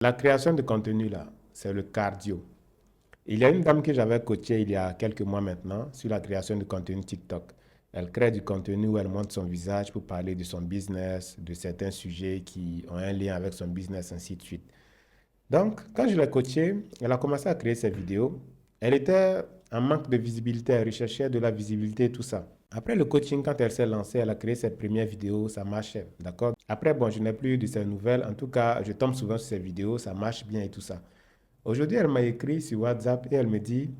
La création de contenu, là, c'est le cardio. Il y a une dame que j'avais coachée il y a quelques mois maintenant sur la création de contenu TikTok. Elle crée du contenu où elle montre son visage pour parler de son business, de certains sujets qui ont un lien avec son business, ainsi de suite. Donc, quand je l'ai coachée, elle a commencé à créer ses vidéos. Elle était en manque de visibilité, elle recherchait de la visibilité et tout ça. Après le coaching, quand elle s'est lancée, elle a créé ses premières vidéos, ça marchait, d'accord? Après, bon, je n'ai plus eu de ses nouvelles. En tout cas, je tombe souvent sur ses vidéos, ça marche bien et tout ça. Aujourd'hui, elle m'a écrit sur WhatsApp et elle me dit,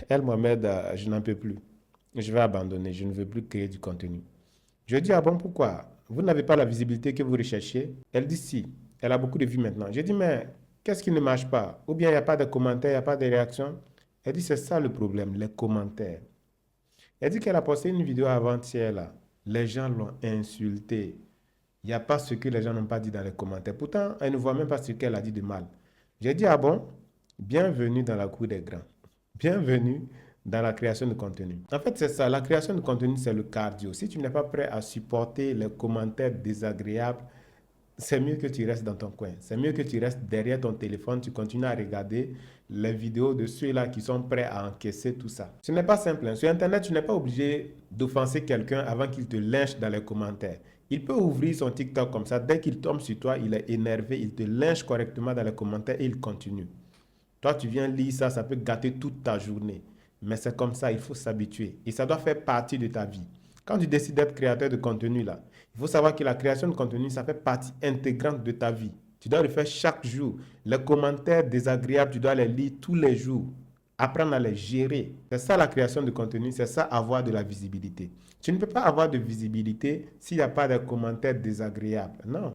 elle, Mohamed, je n'en peux plus. Je vais abandonner, je ne veux plus créer du contenu. Je dis, ah bon, pourquoi? Vous n'avez pas la visibilité que vous recherchez? Elle dit, si. Elle a beaucoup de vues maintenant. Je dis, mais qu'est-ce qui ne marche pas? Ou bien il n'y a pas de commentaires, il n'y a pas de réactions? Elle dit, c'est ça le problème, les commentaires. Elle dit qu'elle a posté une vidéo avant-hier là. Les gens l'ont insultée. Il n'y a pas ce que les gens n'ont pas dit dans les commentaires. Pourtant, elle ne voit même pas ce qu'elle a dit de mal. J'ai dit, ah bon? Bienvenue dans la cour des grands. Bienvenue dans la création de contenu. En fait, c'est ça. La création de contenu, c'est le cardio. Si tu n'es pas prêt à supporter les commentaires désagréables, c'est mieux que tu restes dans ton coin. C'est mieux que tu restes derrière ton téléphone, tu continues à regarder les vidéos de ceux-là qui sont prêts à encaisser tout ça. Ce n'est pas simple, hein. Sur Internet, tu n'es pas obligé d'offenser quelqu'un avant qu'il te lynche dans les commentaires. Il peut ouvrir son TikTok comme ça. Dès qu'il tombe sur toi, il est énervé, il te lynche correctement dans les commentaires et il continue. Toi, tu viens lire ça, ça peut gâter toute ta journée. Mais c'est comme ça, il faut s'habituer. Et ça doit faire partie de ta vie. Quand tu décides d'être créateur de contenu, là, il faut savoir que la création de contenu, ça fait partie intégrante de ta vie. Tu dois le faire chaque jour. Les commentaires désagréables, tu dois les lire tous les jours. Apprendre à les gérer. C'est ça la création de contenu, c'est ça avoir de la visibilité. Tu ne peux pas avoir de visibilité s'il n'y a pas de commentaires désagréables. Non.